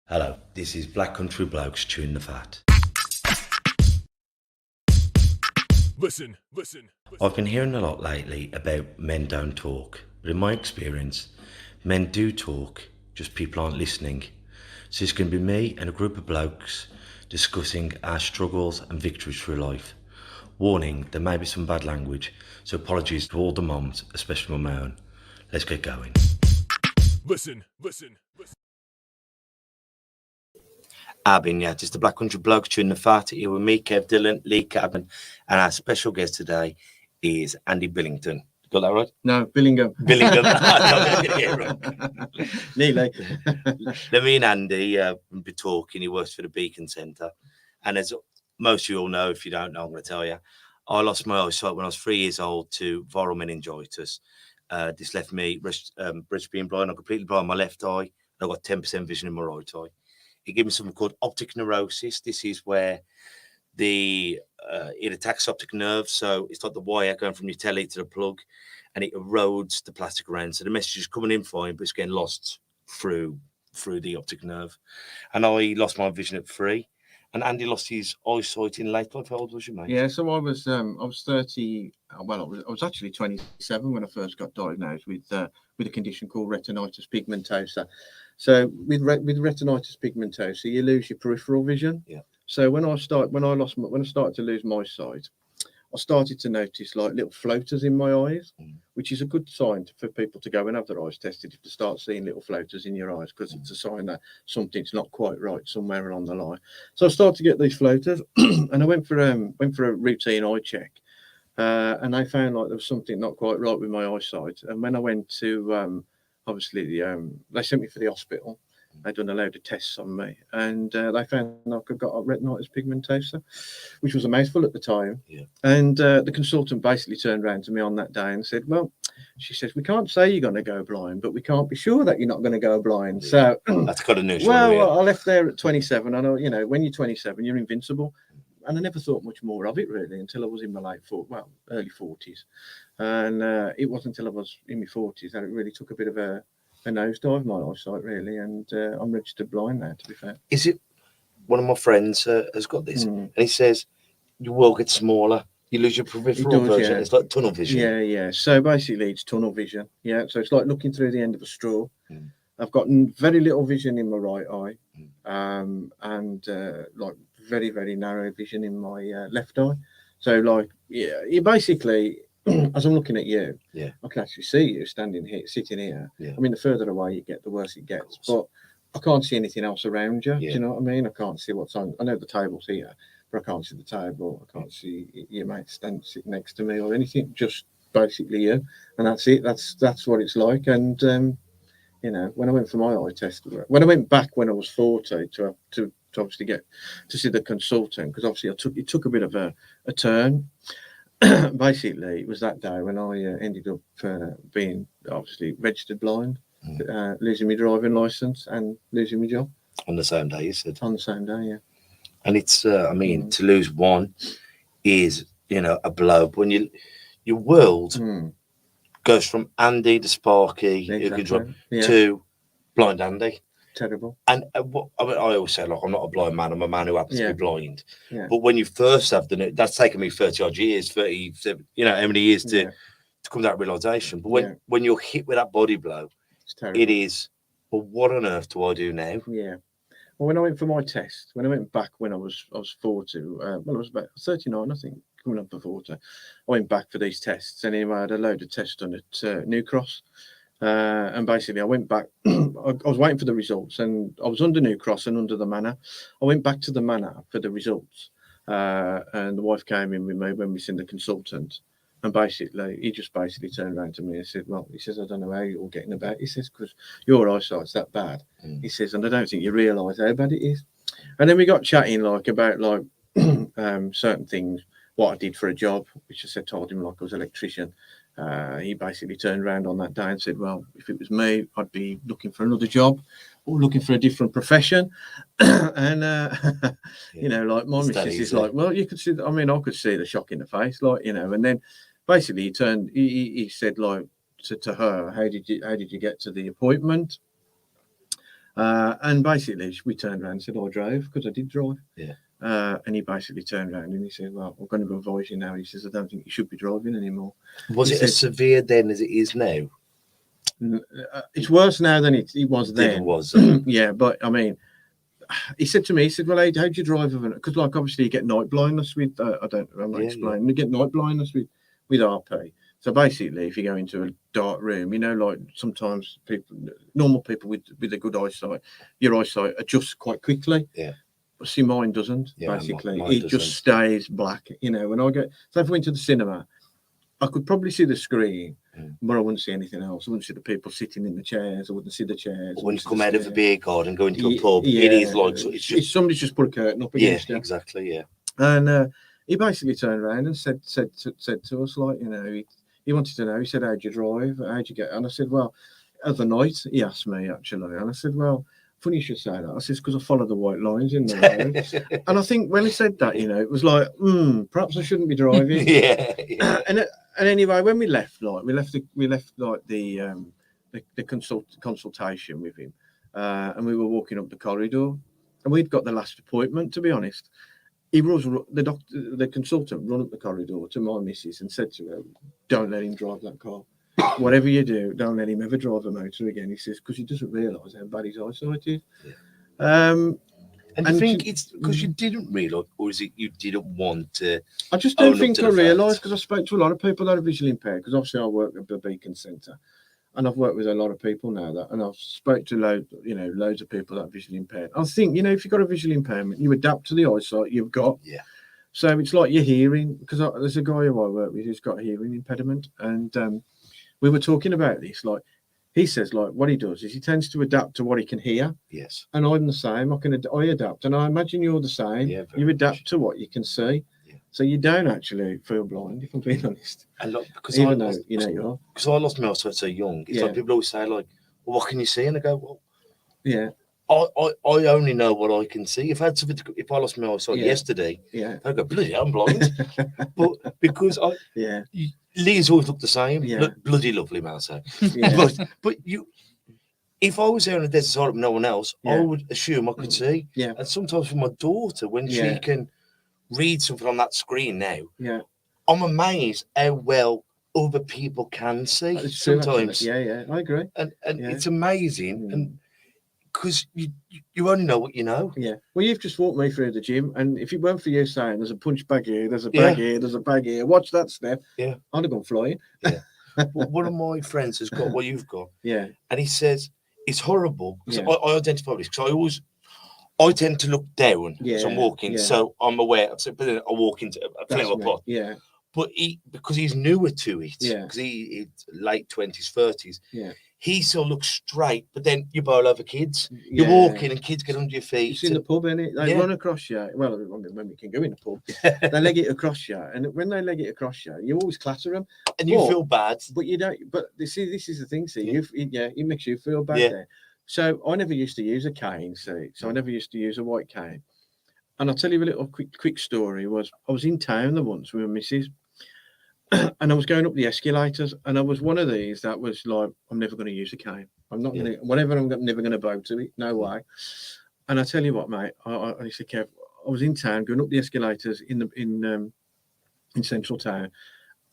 Hello, this is Black Country Blokes chewing the fat. Listen. I've been hearing a lot lately about men don't talk, but in my experience, men do talk, just people aren't listening. So it's going to be me and a group of blokes discussing our struggles and victories through life. Warning, there may be some bad language, so apologies to all the moms, especially my own. Let's get going. Listen. It's the Black Country Blokes chewing the fat. Here with me, Kev Dillon, Lee Cabin, and our special guest today is Andy Billington. Got that right? No, Billingham. Billingham. I'm gonna get it wrong. Nearly. Let me and Andy be talking. He works for the Beacon Centre, and as most of you all know, if you don't know, I'm going to tell you, I lost my eyesight when I was 3 years old to viral meningitis. This left me risk being blind. I'm completely blind in my left eye. I've got 10% vision in my right eye. It gave me something called optic neurosis. This is where it attacks optic nerves. So it's like the wire going from your telly to the plug, and it erodes the plastic around. So the message is coming in fine, but it's getting lost through the optic nerve. And I lost my vision at 3, and Andy lost his eyesight in late life. How old was you, mate? Yeah, so I was 30. Well, I was actually 27 when I first got diagnosed with a condition called retinitis pigmentosa. So with retinitis pigmentosa, you lose your peripheral vision. Yeah. So when I started to lose my sight, I started to notice like little floaters in my eyes, which is a good sign for people to go and have their eyes tested if they start seeing little floaters in your eyes, because it's a sign that something's not quite right somewhere along the line. So I started to get these floaters, and I went for a routine eye check, and I found like there was something not quite right with my eyesight. And when I went to they sent me for the hospital. They'd done a load of tests on me, and they found I've got retinitis pigmentosa, which was a mouthful at the time. Yeah. And the consultant basically turned around to me on that day and said, well, she says, we can't say you're going to go blind, but we can't be sure that you're not going to go blind. Yeah. So That's got a new well, I left there at 27. I know, when you're 27, you're invincible. And I never thought much more of it really until I was in my early 40s. And it wasn't until I was in my 40s that it really took a bit of a nosedive, my eyesight really, and I'm registered blind now, to be fair. Is it one of my friends has got this, and he says your world gets smaller, you lose your peripheral vision. Yeah. It's like tunnel vision. Yeah. So basically, it's tunnel vision. Yeah. So it's like looking through the end of a straw. I've got very little vision in my right eye, and like very, very narrow vision in my left eye. So like, yeah, you basically. As I'm looking at you, I can actually see you standing here, sitting here. Yeah. I mean, the further away you get, the worse it gets. But I can't see anything else around you. Yeah. Do you know what I mean? I can't see what's on. I know the table's here, but I can't see the table. I can't see your mate sitting next to me or anything. Just basically you, and that's it. That's what it's like. And when I went for my eye test, when I went back when I was 40 to obviously get to see the consultant, because obviously it took a bit of a turn. Basically, it was that day when I ended up being obviously registered blind, losing my driving license and losing my job. On the same day, you said? On the same day, yeah. And it's, to lose one is, a blow. When your world goes from Andy the Sparky, who can drive, to blind Andy. Terrible. And I always say, look, I'm not a blind man. I'm a man who happens to be blind. Yeah. But when you first have done it, that's taken me 30 odd years, 37, how many years to come to that realization. But when you're hit with that body blow, it's terrible. It is, well, what on earth do I do now? Yeah. Well, when I went for my test, when I went back when I was 40, I was about 39, I think, coming up for 40, I went back for these tests. And anyway, I had a load of tests done at New Cross. And basically, I went back. I was waiting for the results, and I was under New Cross and under the Manor. I went back to the Manor for the results, and the wife came in with me when we seen the consultant. And basically, he just turned around to me and said, "Well, he says, I don't know how you're getting about." He says, "Because your eyesight's that bad." He says, "And I don't think you realise how bad it is." And then we got chatting about certain things, what I did for a job, which I told him like I was an electrician. He basically turned around on that day and said, well, if it was me, I'd be looking for another job or looking for a different profession. And, like my missus is like, well, you could see, I could see the shock in the face, and then basically he said like to her, how did you get to the appointment? And basically, we turned around and said, I drove, because I did drive. Yeah. And he basically turned around and he said, well, I'm going to advise you now. He says, I don't think you should be driving anymore. Was He it as said- severe then as it is now? It's worse now than it was It then. was. Yeah, but I mean, he said to me, he said, well, how do you drive? Because, like, obviously, you get night blindness with, I'm not explaining, you get night blindness with RP. So basically, if you go into a dark room, you know, like sometimes normal people with a good eyesight, your eyesight adjusts quite quickly. Yeah. But see, mine doesn't, basically. Mine it doesn't. just stays black. You know, when I go, so if I went to the cinema, I could probably see the screen, but I wouldn't see anything else. I wouldn't see the people sitting in the chairs. I wouldn't see the chairs. When you come out of a beer garden and go into a pub, Yeah, it is like it's just somebody's just put a curtain up against you. exactly, yeah. And he basically turned around and said to us, like, you know, he wanted to know. He said, how'd you drive? How'd you get? And I said, well, other night he asked me actually, and I said, well, funny you should say that. I said, because I follow the white lines in the road. And I think when he said that, you know, it was like, perhaps I shouldn't be driving. yeah. And anyway, when we left the consultation with him, and we were walking up the corridor, and we'd got the last appointment. To be honest, he was the consultant run up the corridor to my missus and said to her, "Don't let him drive that car. Whatever you do, don't let him ever drive a motor again." He says, because he doesn't realise how bad his eyesight is. Yeah. And I think it's because you didn't realise, or is it you didn't want to? I just don't think I realised, because I spoke to a lot of people that are visually impaired, because obviously I work at the Beacon Centre, and I've worked with a lot of people now and I've spoke to loads of people that are visually impaired. I think, you know, if you've got a visual impairment, you adapt to the eyesight you've got. Yeah. So it's like your hearing, because there's a guy who I work with who's got a hearing impediment, and we were talking about this. Like, he says, like, what he does is he tends to adapt to what he can hear. Yes. And I'm the same. I adapt, and I imagine you're the same. Yeah, you adapt to what you can see. Yeah. So you don't actually feel blind, if I'm being honest. And look, because even though you know you are. Because I lost my eyesight so young. It's like people always say, like, well, what can you see? And I go, well, yeah. I only know what I can see. If I lost my eyesight yesterday, I go, bloody hell, I'm blind. But because Lee's always looked the same. Bloody lovely, Marcel. But if I was there on a desert side with no one else, I would assume I could see. Yeah. And sometimes for my daughter, when she can read something on that screen now, I'm amazed how well other people can see. Sometimes. I agree. And it's amazing. And because you only know what you know. Yeah. Well, you've just walked me through the gym, and if it weren't for you saying there's a punch bag here, there's a bag here, there's a bag here, watch that step. Yeah. I'd have gone flying. Yeah. Well, one of my friends has got what you've got. Yeah. And he says it's horrible because I identify with this because I tend to look down as I'm walking, so I'm aware. But then I walk into a flower pot. Yeah. But because he's newer to it, because he's late 20s, 30s, he still looks straight, but then you bowl over kids. You're walking and kids get under your feet. It's in the pub, innit? They run across you. Well, when we can go in the pub, they leg it across you. And when they leg it across you, you always clatter them. And you feel bad. But you don't. But see, this is the thing, see, it makes you feel bad there. So I never used to use a cane, see. So I never used to use a white cane. And I'll tell you a little quick story. I was in town once with my missus, and I was going up the escalators, and I was one of these that was like, I'm never going to use a cane. I'm not going to, whatever, I'm never going to bow to it. No way. And I tell you what, mate, I said, Kev, I was in town going up the escalators in central town,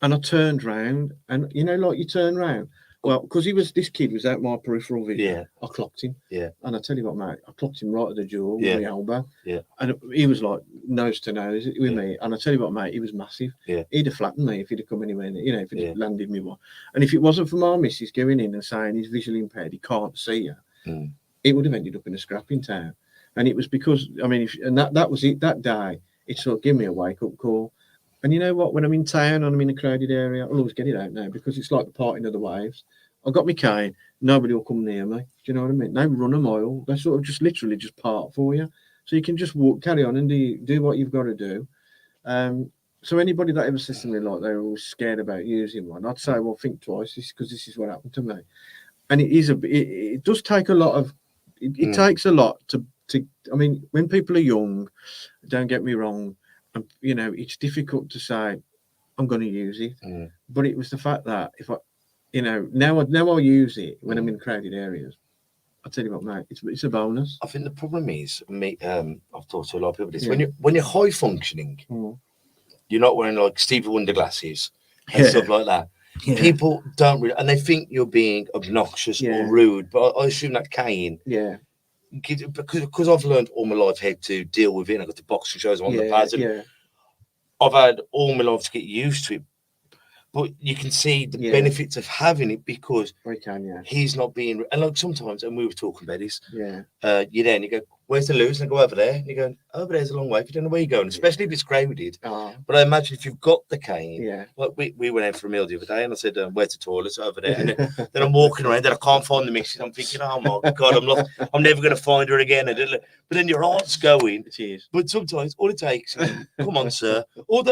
and I turned round, and you know, like you turn round. Well, because this kid was out my peripheral vision, I clocked him. Yeah. And I tell you what, mate, I clocked him right at the jaw with my elbow. Yeah. And he was like nose to nose with me. And I tell you what, mate, he was massive. Yeah. He'd have flattened me if he'd have come anywhere, you know, if he'd have landed me one. And if it wasn't for my missus going in and saying he's visually impaired, he can't see you, it would have ended up in a scrap in town. And it was because, I mean, that was it that day. It sort of gave me a wake up call. And you know what? When I'm in town and I'm in a crowded area, I'll always get it out now because it's like the parting of the waves. I've got my cane. Nobody will come near me. Do you know what I mean? They run a mile. They sort of just literally just park for you. So you can just carry on and do what you've got to do. So anybody that ever says to me like they're always scared about using one, I'd say, well, think twice because this is what happened to me. And it does take a lot of, it takes a lot to, I mean, when people are young, don't get me wrong, you know, it's difficult to say, I'm going to use it. But it was the fact that if I, you know, now I use it when I'm in crowded areas. I tell you what, mate, it's a bonus. I think the problem is, I've talked to a lot of people this. Yeah. When you're high functioning, you're not wearing like Stevie Wonder glasses and stuff like that. Yeah. People don't really, and they think you're being obnoxious or rude. But I assume that Kane, because I've learned all my life how to deal with it. And I got to boxing shows on the pads, and I've had all my life to get used to it. But you can see the benefits of having it because he's not being, and like sometimes, and we were talking about this, you're there and you go, where's the loose? And I go over there, and you go, over there's a long way. If you don't know where you're going, especially if it's crowded. But I imagine if you've got the cane, like we went out for a meal the other day, and I said, where's the toilet's over there? And then I'm walking around, and I can't find the missus. I'm thinking, oh my God, I'm never going to find her again. But then your heart's going. But sometimes all it takes, come on, sir. What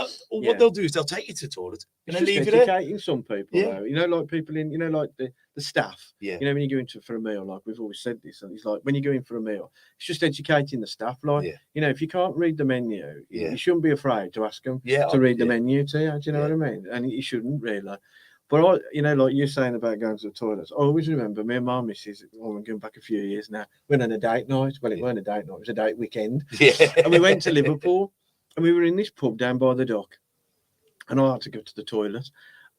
they'll do is they'll take you to the toilet. And It's leave just it there. educating some people, though. You know, like people in, you know, like the staff. You know, when you go into for a meal, like we've always said this, and it's like when you go in for a meal, it's just educating the staff. Like, you know, if you can't read the menu, you shouldn't be afraid to ask them to read the menu to you. Do you know what I mean? And you shouldn't really. But you know, like you're saying about going to the toilets, I always remember me and my missus, we're going back a few years now, went on a date night. Well, it weren't a date night, it was a date weekend. And we went to Liverpool, and we were in this pub down by the dock. And I had to go to the toilet.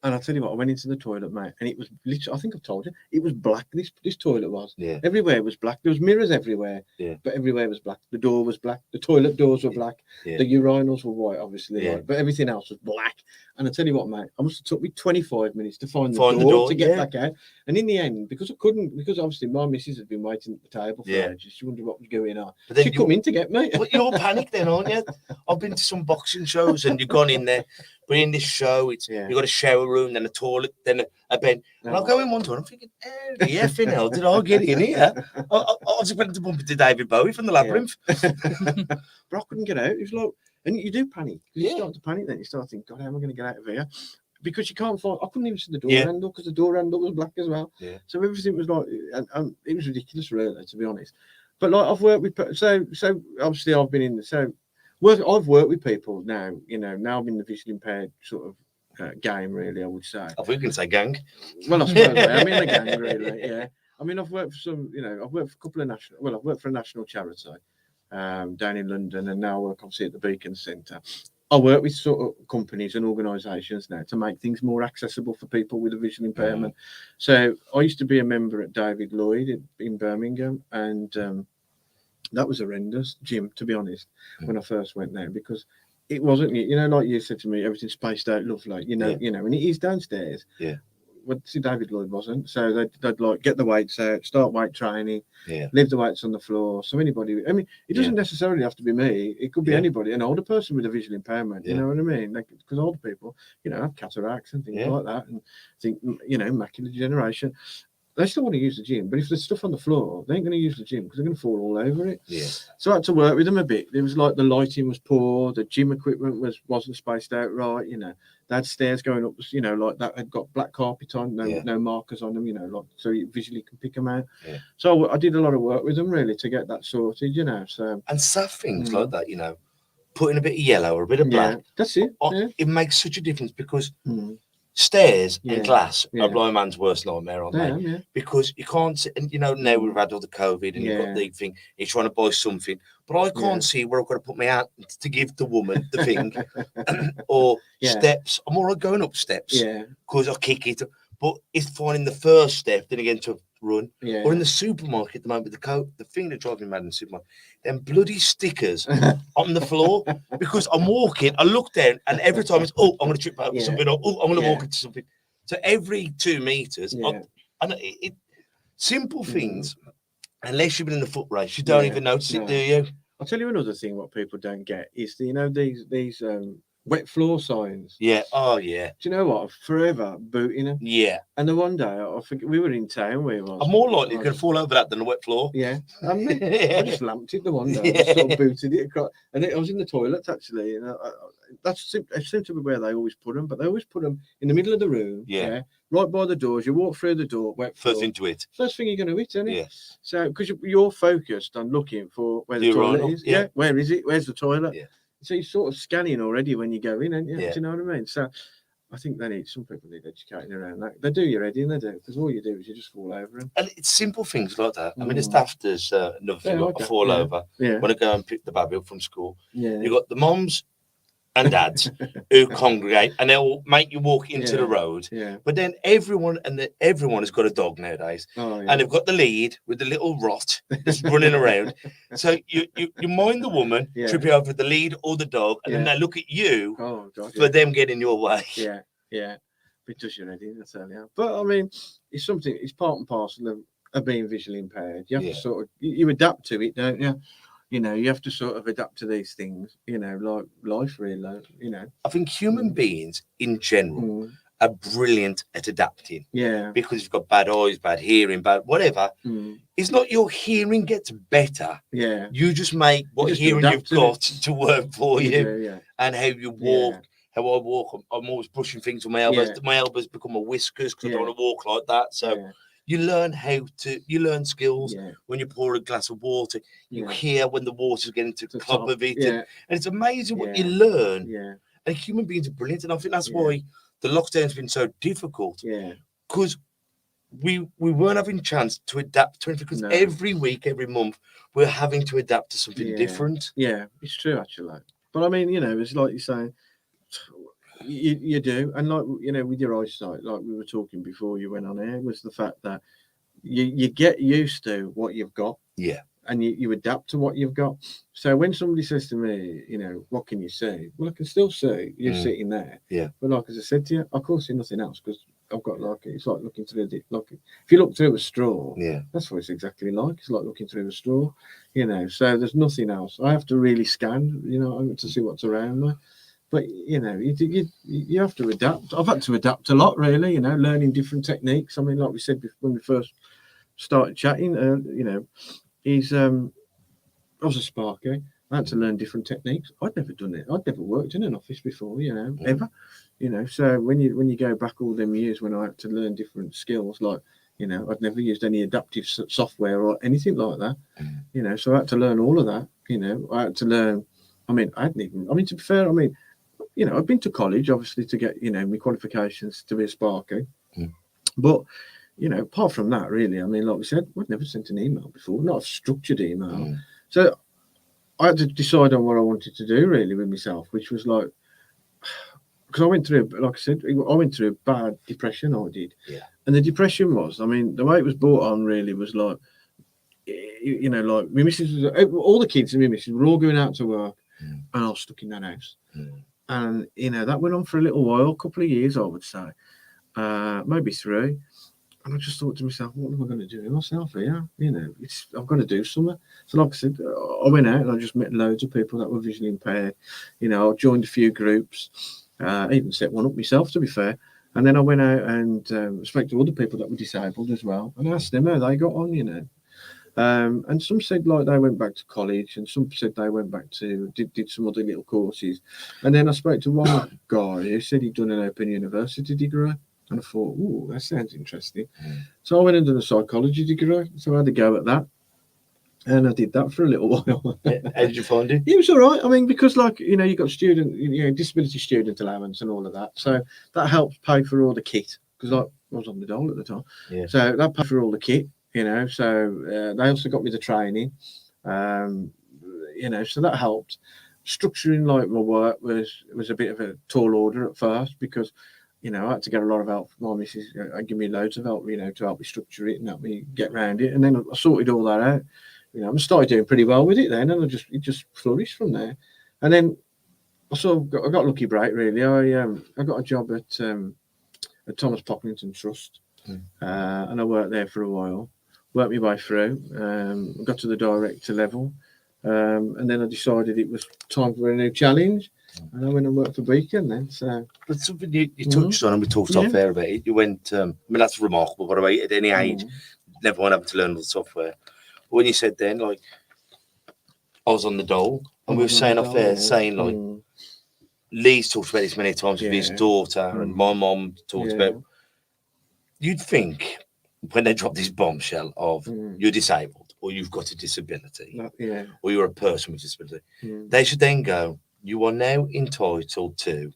And I'll tell you what, I went into the toilet, mate, and it was literally, I think I've told you, it was black. This toilet was. Everywhere was black. There was mirrors everywhere, but everywhere was black. The door was black. The toilet doors were black. The urinals were white, obviously, right? But everything else was black. And I tell you what, mate, I must have took me 25 minutes to find the door to get back out. And in the end, because obviously my missus had been waiting at the table for ages, she wondered what was going on. She'd come in to get me. But you're panicked then, aren't you? I've been to some boxing shows and you've gone in there. But in this show, you've got a shower room, then a toilet, then a bed. And I'll go in one door and I'm thinking, how the effing hell did I get in here? I was expecting to bump into David Bowie from the Labyrinth. But I couldn't get out. It was like, and you do panic. You start to panic then. You start thinking, God, how am I going to get out of here? Because you can't find, I couldn't even see the door handle because the door handle was black as well. So everything was like, and it was ridiculous, really, to be honest. But like I've worked with, so obviously I've been in the, I've worked with people now, you know, now I'm in the visually impaired sort of game, really, I would say. I thought you were going to say gang. Well, I suppose I'm in the gang, really, yeah. I mean, I've worked for some, you know, I've worked for a couple of I've worked for a national charity down in London, and now I work obviously at the Beacon Centre. I work with sort of companies and organisations now to make things more accessible for people with a visual impairment. So I used to be a member at David Lloyd in Birmingham, and that was horrendous, Jim, to be honest, when I first went there, because it wasn't, you know, like you said to me, everything's spaced out, lovely, you know, and it is downstairs. Well, see, David Lloyd wasn't. So they'd like get the weights out, start weight training, leave the weights on the floor. So anybody, I mean, it doesn't necessarily have to be me. It could be anybody, an older person with a visual impairment. You know what I mean? Because older people, you know, have cataracts and things like that, and think, you know, macular degeneration. They still want to use the gym, but if there's stuff on the floor, they ain't going to use the gym because they're going to fall all over it. So I had to work with them a bit. It was like the lighting was poor, the gym equipment wasn't spaced out right, you know. They had stairs going up, you know, like that had got black carpet on, no markers on them, you know, like so you visually can pick them out. So I did a lot of work with them really to get that sorted, you know. So and soft things like that, you know, putting a bit of yellow or a bit of black. That's it. It makes such a difference because stairs and glass are a blind man's worst nightmare, aren't they? Because you can't see, and you know, now we've had all the COVID and you've got the thing, you're trying to buy something, but I can't see where I've got to put my hand to give the woman the thing, or steps. I'm all right going up steps because I kick it, but it's finding the first step, then again to run, or in the supermarket at the moment, the thing that drives me mad in the supermarket, them bloody stickers on the floor, because I'm walking, I look down, and every time it's, I'm going to trip over something, or I'm going to walk into something. So every 2 meters, and simple things, unless you've been in the foot race, you don't even notice it, do you? I'll tell you another thing, what people don't get is, you know, these wet floor signs. Oh yeah. Do you know what? Forever booting them. And the one day, I forget, we were in town. I'm more likely to fall over that than a wet floor. I just lamped it the one day. I just sort of booted it across, and I was in the toilet actually. And it seems to be where they always put them, but they always put them in the middle of the room. Right by the doors. You walk through the door, wet floor. First into it. First thing you're going to hit, isn't it? So because you're focused on looking for where the toilet is. Where is it? Where's the toilet? So you're sort of scanning already when you go in, aren't you? Do you know what I mean? So I think some people need educating around that. They do your head in, they do, because all you do is you just fall over them. And it's simple things like that. I mean, the staff does another thing, like I fall over when I go and pick the baby up from school. Yeah. You've got the mums and dads who congregate, and they'll make you walk into the road. Yeah. But then everyone has got a dog nowadays, and they've got the lead with the little rot that's running around. So you mind the woman tripping over the lead or the dog, and then they look at you for them getting your way. Yeah, yeah. It does your head in, I tell you. But I mean, it's part and parcel of being visually impaired. You have to sort of you adapt to it, don't you? You know, you have to sort of adapt to these things, you know, like life, really, you know. I think human beings in general are brilliant at adapting. Yeah. Because you've got bad eyes, bad hearing, bad whatever. It's not your hearing gets better. Yeah. You just make what hearing you've got to work for you. And how you walk, how I walk. I'm always pushing things with my elbows. My elbows become a whiskers because I don't want to walk like that. So you learn skills when you pour a glass of water. You hear when the water's getting to the top of it. And it's amazing what you learn. Yeah. And human beings are brilliant. And I think that's why the lockdown's been so difficult. Yeah. Because we weren't having a chance to adapt to it, because every week, every month, we're having to adapt to something different. Yeah, it's true, actually. But I mean, you know, it's like you're saying, you do. And like, you know, with your eyesight, like we were talking before you went on air, was the fact that you get used to what you've got. Yeah. And you adapt to what you've got. So when somebody says to me, you know, what can you see? Well, I can still see you're sitting there. Yeah. But like as I said to you, I can't see nothing else because I've got it's like looking through if you look through a straw, that's what it's exactly like. It's like looking through a straw, you know. So there's nothing else. I have to really scan, you know, to see what's around me. But you know, you have to adapt. I've had to adapt a lot, really. You know, learning different techniques. I mean, like we said when we first started chatting, you know, I was a sparky. I had to learn different techniques. I'd never done it. I'd never worked in an office before, you know, ever. You know, so when you go back all them years when I had to learn different skills, like, you know, I'd never used any adaptive software or anything like that. You know, so I had to learn all of that. You know, I had to learn. I mean, to be fair, I mean, you know, I've been to college obviously to get, you know, my qualifications to be a sparky, but you know, apart from that, really, I mean, like we said, I'd never sent an email before, not a structured email. So I had to decide on what I wanted to do, really, with myself, which was like, because I went through, like I said, I went through a bad depression, I did. Yeah. And the depression was, I mean, the way it was brought on, really, was like, you know, like, my missus, all the kids and my missus were all going out to work, and I was stuck in that house. And, you know, that went on for a little while, a couple of years, I would say, maybe 3. And I just thought to myself, what am I going to do with myself here? You know, I've got to do something. So like I said, I went out and I just met loads of people that were visually impaired. You know, I joined a few groups. I even set one up myself, to be fair. And then I went out and spoke to other people that were disabled as well. And I asked them how they got on, you know. And some said like they went back to college, and some said they went back to did some other little courses. And then I spoke to one guy who said he'd done an Open University degree. And I thought, oh, that sounds interesting. So I went and did a psychology degree. So I had to go at that. And I did that for a little while. How did you find it? It was all right. I mean, because, like, you know, you got disability student allowance and all of that. So that helps pay for all the kit. Because I was on the dole at the time. Yeah. So that paid for all the kit, you know. So they also got me the training. You know, so that helped. Structuring, like, my work was a bit of a tall order at first because, you know, I had to get a lot of help from my missus. Give me loads of help, you know, to help me structure it and help me get around it. And then I sorted all that out. You know, I started doing pretty well with it then, and it just flourished from there. And then I got a lucky break, really. I got a job at Thomas Pocklington Trust, and I worked there for a while. Worked my way through. Got to the director level, and then I decided it was time for a new challenge. And I went and worked for Beacon then. So, but something you touched on, and we talked off air about it. You went. I mean, that's remarkable. By the way, at any age, never want to have to learn all the software. But when you said then, like, I was on the dole, and we were saying off air, saying like, Lee's talked about this many times with his daughter, and my mom talked about. You'd think when they drop this bombshell of you're disabled, or you've got a disability, or you're a person with a disability, they should then go, you are now entitled to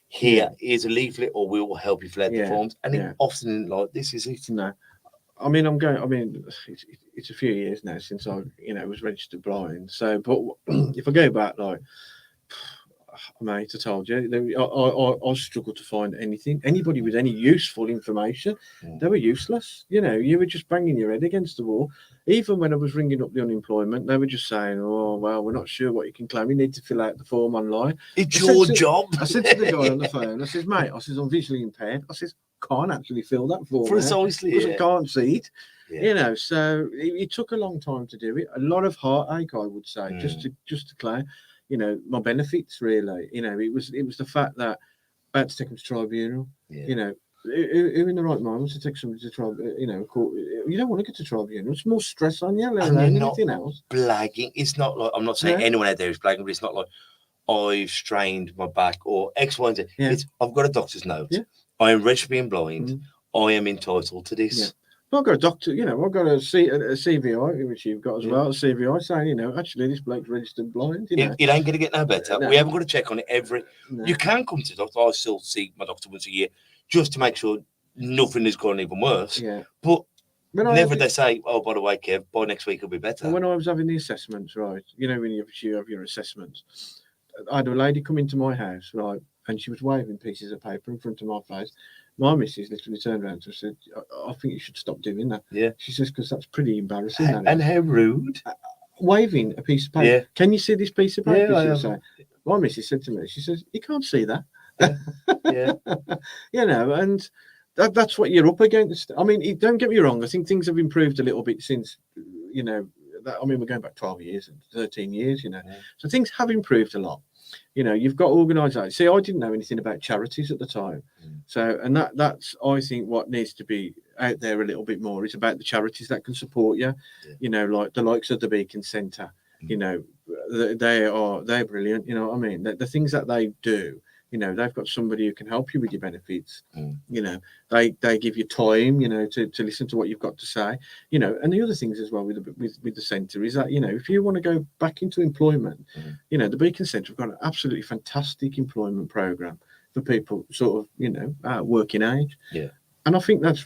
Here, here's a leaflet, or we will help you fill out the Yeah, forms. And yeah. it often like this is it. No, I mean, it's a few years now since I, was registered blind. So, but if I go back, like, mate, I told you, I struggled to find anybody with any useful information. They were useless. You were just banging your head against the wall. Even when I was ringing up the unemployment, they were just saying, "Oh, well, we're not sure what you can claim. You need to fill out the form online." It's your job. I said to the guy on the phone, I says, "Mate, I'm visually impaired. I says, can't actually fill that form Precisely, because I can't see it." Yeah. So it took a long time to do it. A lot of heartache, I would say, just to claim, my benefits. Really, it was the fact that I had to take them to tribunal. Yeah. Who in the right mind wants to take somebody to tribunal? Court. You don't want to go to tribunal. It's more stress on you, let alone anything else. Blagging. It's not like, I'm not saying anyone out there is blagging, but it's not like I've strained my back or X, Y, and Z. Yeah. It's I've got a doctor's note. Yeah. I am registered being blind. I am entitled to this. Yeah. Well, I've got a doctor, I've got a CVI, which you've got as well, a CVI saying, actually, this bloke's registered blind. It ain't going to get no better. No. We haven't got to check on it every. No. You can come to the doctor. I still see my doctor once a year just to make sure nothing is going even worse. Yeah. But never they say, oh, by the way, Kev, by next week it'll be better. When I was having the assessments, right, when you have your assessments, I had a lady come into my house, right, and she was waving pieces of paper in front of my face. My missus literally turned around and said, I think you should stop doing that. Yeah. She says, because that's pretty embarrassing. And how rude. Waving a piece of paper. Yeah. Can you see this piece of paper? Yeah, my missus said to me, she says, you can't see that. Yeah. And that's what you're up against. I mean, don't get me wrong. I think things have improved a little bit since, we're going back 12 years and 13 years, So things have improved a lot. You've got organisations. See, I didn't know anything about charities at the time. So, and that's, I think, what needs to be out there a little bit more. It's about the charities that can support you, like the likes of the Beacon Centre, they're brilliant. You know what I mean? The things that they do, they've got somebody who can help you with your benefits. They give you time, to listen to what you've got to say, and the other things as well with the centre is that, if you want to go back into employment, the Beacon Centre have got an absolutely fantastic employment programme for people sort of, working age. Yeah. And I think that's,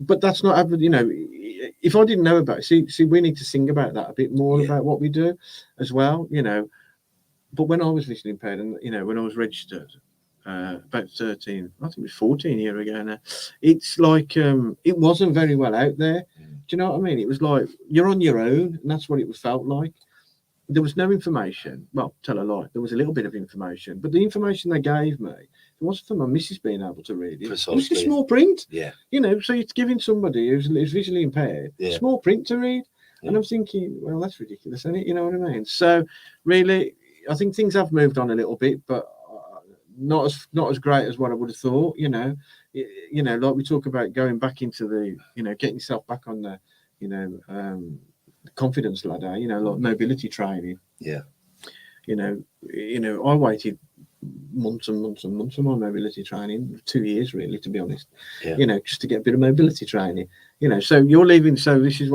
but that's not, if I didn't know about it, see, we need to sing about that a bit more about what we do as well, But when I was visually impaired and, when I was registered about 13, I think it was 14 years ago now, it's like, it wasn't very well out there. Do you know what I mean? It was like, you're on your own, and that's what it felt like. There was no information. Well, tell a lie. There was a little bit of information, but the information they gave me, it wasn't for my missus being able to read it. Precisely. It was just small print. Yeah. So it's giving somebody who's visually impaired small print to read. Yeah. And I'm thinking, well, that's ridiculous, isn't it? You know what I mean? So really, I think things have moved on a little bit, but not as great as what I would have thought. Like we talk about going back into the, getting yourself back on the, confidence ladder. Like mobility training. Yeah. I waited months and months and months for my mobility training, 2 years really, to be honest. Yeah. Just to get a bit of mobility training. So you're leaving. So this is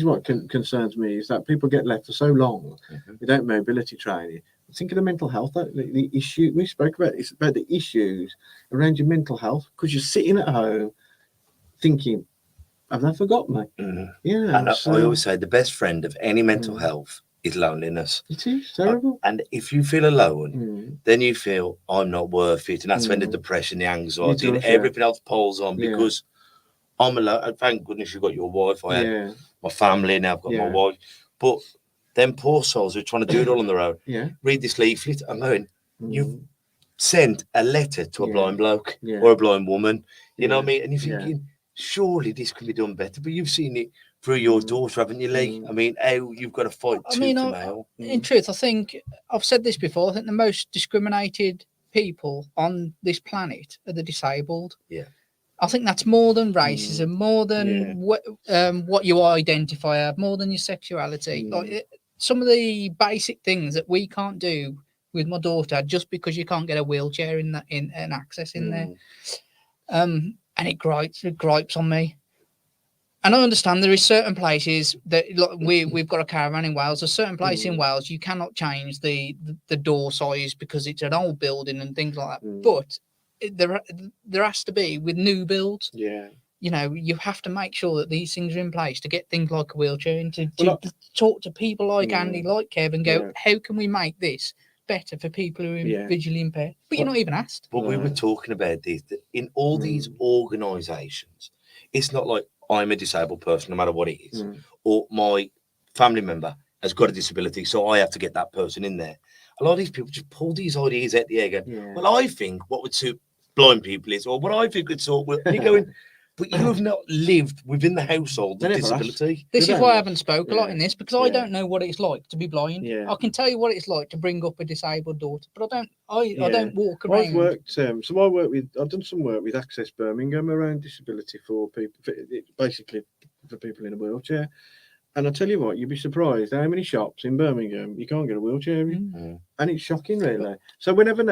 what concerns me, is that people get left for so long without mobility training. Think of the mental health, the issue we spoke about. It's about the issues around your mental health, because you're sitting at home thinking, have they forgotten me? Yeah. And I always say the best friend of any mental health is loneliness. It is terrible. And if you feel alone, then you feel I'm not worth it. And that's when the depression, the anxiety, and everything else pulls on, because I'm alone. And thank goodness you've got your wife. I had my family, now I've got my wife. But them poor souls who are trying to do it all on their own. Read this leaflet. I'm going, you've sent a letter to a blind bloke or a blind woman. You know what I mean? And you're thinking, surely this could be done better. But you've seen it through your daughter, haven't you, Lee? I mean, how you've got to fight tooth and nail. In truth, I think I've said this before. I think the most discriminated people on this planet are the disabled. Yeah. I think that's more than racism, more than what you identify as, more than your sexuality. Like some of the basic things that we can't do with my daughter just because you can't get a wheelchair in an access in there. And it gripes on me. And I understand there is certain places that like, we've got a caravan in Wales. There's certain places in Wales you cannot change the door size because it's an old building and things like that. But there has to be with new builds. Yeah. You know, you have to make sure that these things are in place to get things like a wheelchair and to talk to people like Andy, like Kev, and go, how can we make this better for people who are visually impaired? But you're not even asked. But we were talking about this in all these organisations. It's not like I'm a disabled person, no matter what it is, or my family member has got a disability, so I have to get that person in there. A lot of these people just pull these ideas out the air. Well, I think what would suit blind people is, or what I think would suit. And you're going, but you have not lived within the household of disability. This is why I haven't spoke a lot in this, because I don't know what it's like to be blind. I can tell you what it's like to bring up a disabled daughter, but I don't walk around. I've worked, I've done some work with Access Birmingham around disability for people, basically for people in a wheelchair. And I tell you what, you'd be surprised how many shops in Birmingham you can't get a wheelchair in. And it's shocking, really. So whatever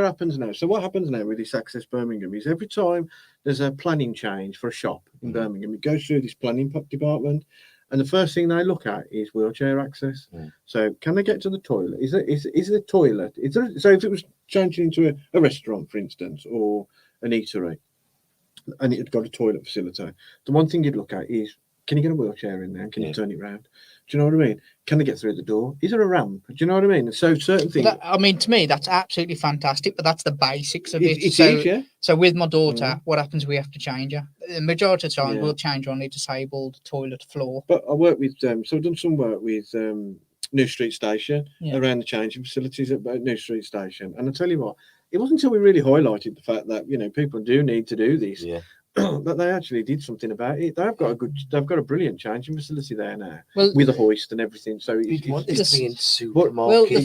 happens now, what happens now with this Access Birmingham is every time there's a planning change for a shop in Birmingham, it goes through this planning department, and the first thing they look at is wheelchair access. So can they get to the toilet? Is the toilet? So if it was changing into a restaurant, for instance, or an eatery, and it had got a toilet facility, the one thing you'd look at is, can you get a wheelchair in there? Can you turn it round? Do you know what I mean? Can they get through the door? Is there a ramp? Do you know what I mean? So certain things. To me, that's absolutely fantastic, but that's the basics of it. So with my daughter, what happens? We have to change her. The majority of the time, we'll change her on the disabled toilet floor. But I work with, so I've done some work with New Street Station around the changing facilities at New Street Station. And I tell you what, it wasn't until we really highlighted the fact that, you know, people do need to do this. That they actually did something about it. They've got a brilliant changing facility there now, with a hoist and everything. So it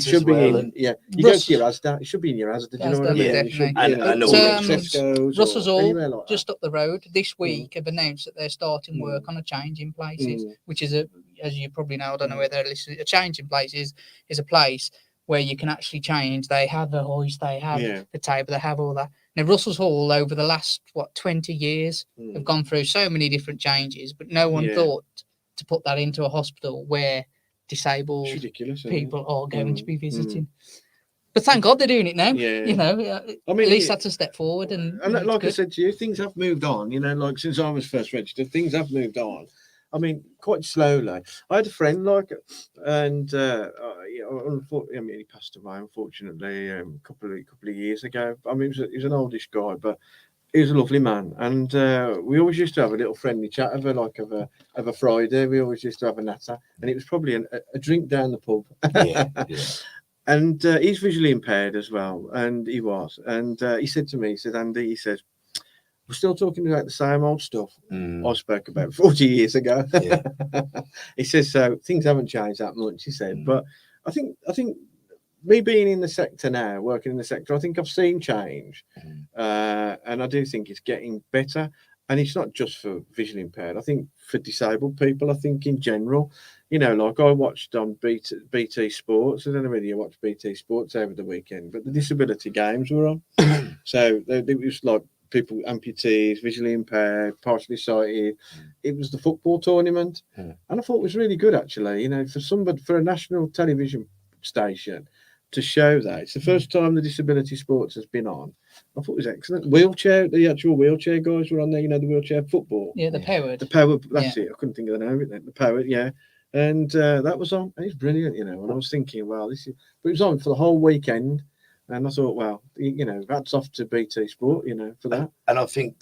should be in. You go to your Asda. It should be in your Asda. Do you know what I mean? Definitely. Russell's Hall, just up the road, this week have announced that they're starting work on a changing places, which is as you probably know, I don't know where they're listening. A changing places is a place where you can actually change. They have a hoist, they have the table, they have all that. Now, Russell's Hall, over the last, 20 years, have gone through so many different changes, but no one thought to put that into a hospital where disabled people are going to be visiting. But thank God they're doing it now. You know, I mean, at least that's a step forward. And like I said to you, things have moved on. You know, like since I was first registered, things have moved on. I mean, quite slowly. I had a friend and he passed away unfortunately a couple of years ago. I mean, he was an oldish guy, but he was a lovely man. And we always used to have a little friendly chat of a Friday. We always used to have a natter, and it was probably a drink down the pub. And he's visually impaired as well, and he was. And he said to me, Andy, we're still talking about the same old stuff I spoke about 40 years ago. He says, so things haven't changed that much, he said. But I think me being in the sector now, working in the sector, I think I've seen change. And I do think it's getting better. And it's not just for visually impaired. I think for disabled people, I think in general, you know, like I watched on BT Sports. I don't know whether you watched BT Sports over the weekend, but the disability games were on. So it was like people, amputees, visually impaired, partially sighted. It was the football tournament. And I thought it was really good, actually, you know, for a national television station to show that. It's the first time the disability sports has been on. I thought it was excellent. The actual wheelchair guys were on there, you know, the wheelchair football. Yeah, the powered. The powered, that's it. I couldn't think of the name of it then. The powered, yeah. And that was on. It was brilliant, you know. And I was thinking, well, but it was on for the whole weekend. And I thought, well, you know, hats off to BT Sport, you know, for that. And I think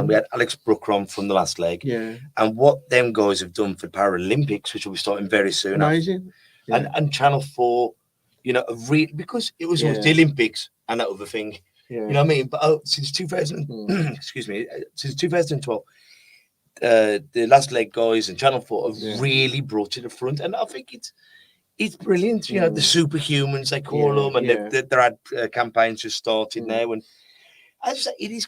we had Alex Brooker on from the last leg. Yeah. And what them guys have done for Paralympics, which will be starting very soon. Amazing. And Channel 4, you know, because it was always the Olympics and that other thing. Yeah. You know what I mean? But since 2000, excuse me, since 2012, the last leg guys and Channel 4 have really brought to the front. And I think it's brilliant. You know, the superhumans, they call them, and their ad campaigns just started now. And I just say it's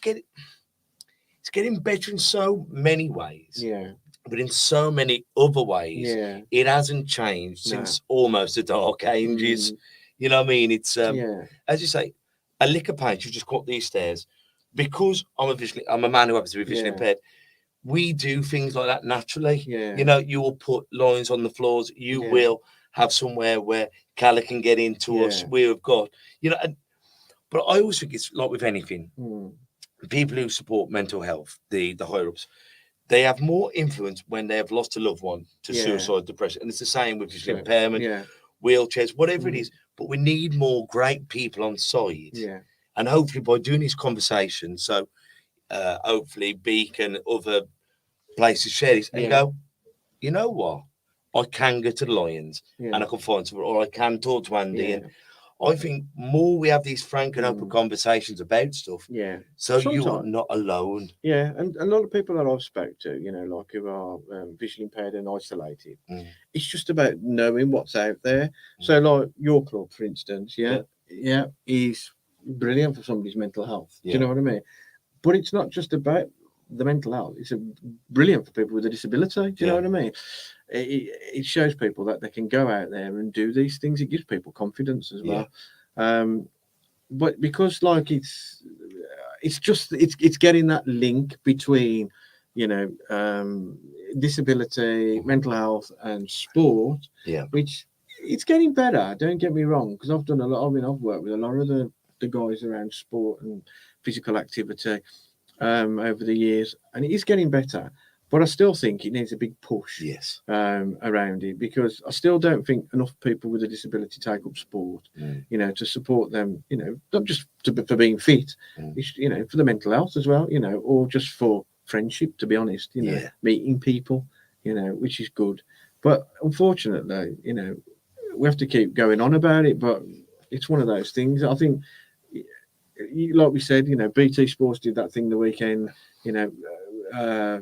getting better in so many ways. Yeah. But in so many other ways, it hasn't changed since almost the Dark Ages. You know what I mean? It's as you say, a lick of paint. You just go up these stairs. Because I'm a man who happens to be visually impaired. we do things like that naturally. Yeah. You know, you will put lines on the floors. You Yeah. will have somewhere where Calla can get into us. Yeah. We've got, you know, but I always think it's like with anything. Mm. People who support mental health, the higher ups, they have more influence when they have lost a loved one to Yeah. suicide, depression. And it's the same with visual So, impairment, yeah. wheelchairs, whatever it Mm. is. But we need more great people on side. Yeah. And hopefully by doing these conversations, so hopefully Beacon, other places share this and Yeah. go, you know what? I can go to the Lions Yeah. and I can find someone, or I can talk to Andy. Yeah. And I think more we have these frank and open conversations about stuff, Yeah. so you're Sometimes. not alone. Yeah, and a lot of people that I've spoke to, you know, like who are visually impaired and isolated, it's just about knowing what's out there. So, like your club, for instance, yeah, is brilliant for somebody's mental health. Do you know what I mean? But it's not just about the mental health; it's brilliant for people with a disability. Do you know what I mean? It shows people that they can go out there and do these things. It gives people confidence as well. But because like it's getting that link between, you know, disability, mental health, and sport. Yeah, which it's getting better. Don't get me wrong, because I've done a lot. I mean, I've worked with a lot of the guys around sport and physical activity over the years, and it is getting better. But I still think it needs a big push around it, because I still don't think enough people with a disability take up sport, you know, to support them, you know, not just for being fit, you know, for the mental health as well, you know, or just for friendship, to be honest, you know, meeting people, you know, which is good. But unfortunately, you know, we have to keep going on about it, but it's one of those things. I think, like we said, you know, BT Sports did that thing the weekend, you know,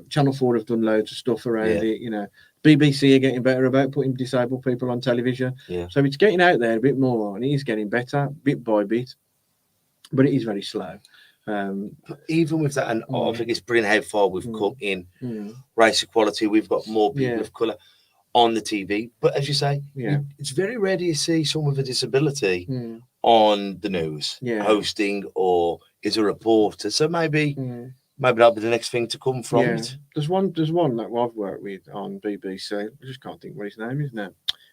Channel 4 have done loads of stuff around it. You know, BBC are getting better about putting disabled people on television. So it's getting out there a bit more, and it is getting better bit by bit, but it is very slow. But even with that, and I think it's brilliant how far we've come in race equality. We've got more people of colour on the TV, but as you say, it's very rare to see someone with a disability on the news hosting or is a reporter. So maybe that'll be the next thing to come from it. There's one that I've worked with on BBC. I just can't think what his name is now.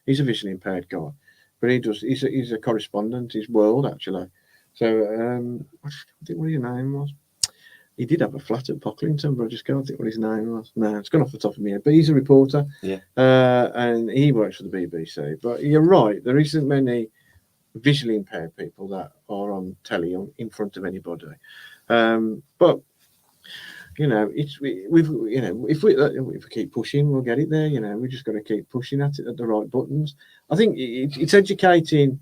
He's a visually impaired guy, but he's a correspondent. He's World, actually. So I think what his name was. He did have a flat at Pocklington, but I just can't think what his name was. No, it's gone off the top of my head. But he's a reporter, and he works for the BBC. But you're right, there isn't many visually impaired people that are on telly in front of anybody. But you know, we've you know, if we keep pushing, we'll get it there. You know, we just got to keep pushing at it at the right buttons. I think it's educating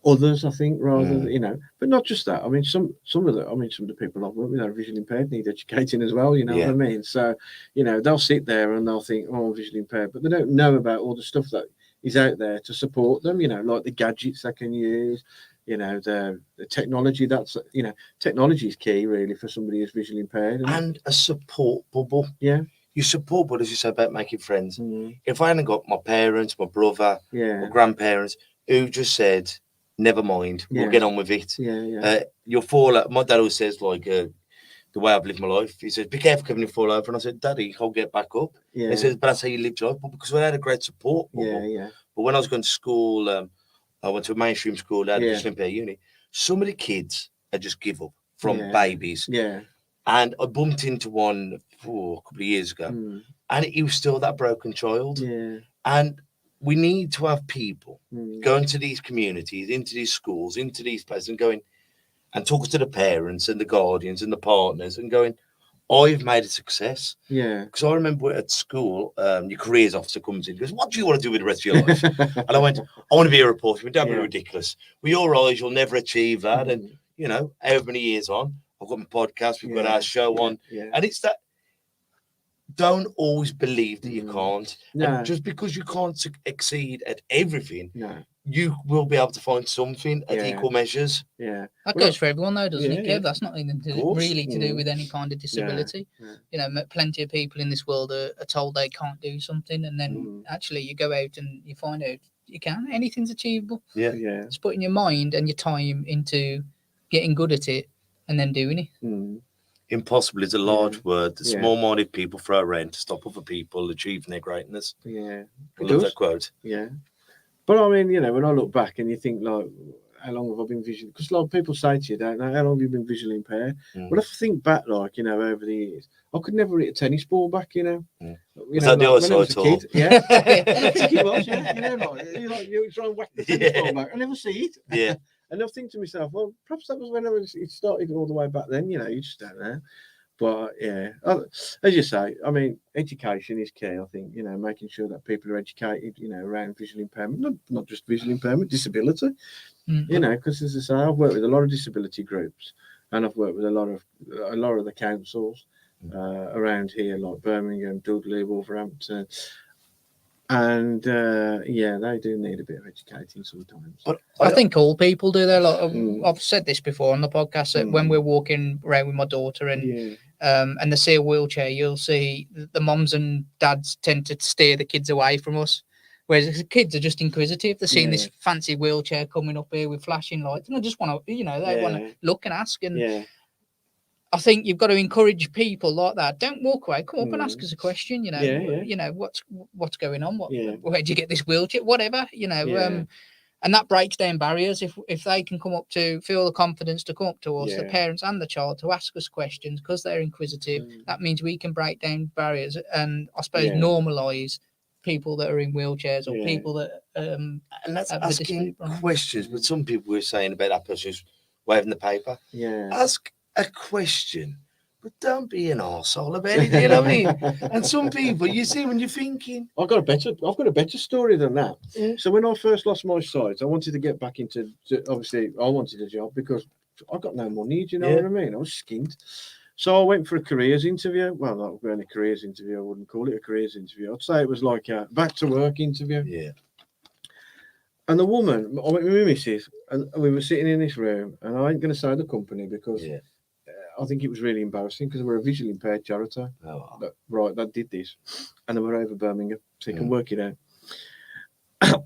others, I think, rather than, you know, but not just that. I mean, some of the people I've worked with are visually impaired, need educating as well. You know what I mean? So, you know, they'll sit there and they'll think, oh, I'm visually impaired, but they don't know about all the stuff that is out there to support them. You know, like the gadgets they can use. You know, the technology. That's, you know, technology is key really for somebody who's visually impaired, and a support bubble. Yeah. You support, but as you say about making friends. If I hadn't got my parents, my brother, my grandparents, who just said, never mind, we'll get on with it. You'll fall out. My dad always says, like, the way I've lived my life, he says, be careful Kevin, you fall over. And I said, Daddy, I'll get back up. He says, but that's how you lived your life. But because we had a great support bubble. But when I was going to school, I went to a mainstream school, I had a visually impaired uni. Some of the kids had just give up from babies. And I bumped into one a couple of years ago, and he was still that broken child. And we need to have people going to these communities, into these schools, into these places, and going and talking to the parents and the guardians and the partners and going, I've made a success. Because I remember at school, your careers officer comes in and goes, what do you want to do with the rest of your life? And I went, I want to be a reporter. But that'd be ridiculous. With your eyes, you'll never achieve that. And, you know, however many years on, I've got my podcast, we've got our show on. And it's that, don't always believe that you can't. And just because you can't exceed at everything, you will be able to find something at equal measures. That goes for everyone though, doesn't it, Kev? That's not even really to do with any kind of disability. You know, plenty of people in this world are told they can't do something, and then actually you go out and you find out you can. Anything's achievable. It's putting your mind and your time into getting good at it and then doing it. Impossible is a large word that Yeah. small-minded people throw around to stop other people achieving their greatness. Yeah. I It love does. that quote. Yeah. But I mean, when I look back and you think, like, how long have I been visually? Because a lot of people say to you, don't know, how long have you been visually impaired? But if I think back, like, over the years, I could never hit a tennis ball back, Was that the when I was a eyesight kid, yeah. I think it was, yeah. You try and whack the tennis ball back. I never see it. Yeah. And I think to myself, well, perhaps that was when it started all the way back then, you just don't know. But yeah, as you say, I mean, education is key. I think, making sure that people are educated, around visual impairment, not just visual impairment, disability, because as I say, I've worked with a lot of disability groups, and I've worked with a lot of the councils around here, like Birmingham, Dudley, Wolverhampton. And they do need a bit of educating sometimes. But I think all people do that. I've said this before on the podcast that when we're walking around with my daughter and they see a wheelchair, you'll see the mums and dads tend to steer the kids away from us. Whereas the kids are just inquisitive. They're seeing this fancy wheelchair coming up here with flashing lights, and I just want to, they want to look and ask. And I think you've got to encourage people like that. Don't walk away. Come up and ask us a question. What's going on? Where'd you get this wheelchair? Whatever. And that breaks down barriers. If they can come up to feel the confidence to come up to us, the parents and the child, to ask us questions because they're inquisitive, that means we can break down barriers and I suppose normalise people that are in wheelchairs or people that and that's asking questions. But some people were saying about that person who's waving the paper. Yeah. Ask a question, but don't be an arsehole about it. You know what I mean? And some people, you see, when you're thinking, I've got a better story than that. Yeah. So when I first lost my sight, I wanted to get back into. Obviously, I wanted a job because I got no money. Do you know what I mean? I was skint. So I went for a careers interview. Well, not really a careers interview. I wouldn't call it a careers interview. I'd say it was like a back to work interview. Yeah. And the woman, I went with my missus, and we were sitting in this room, and I ain't going to say the company because I think it was really embarrassing because we're a visually impaired charity. Oh. That did this, and they were over Birmingham, so you can work it out.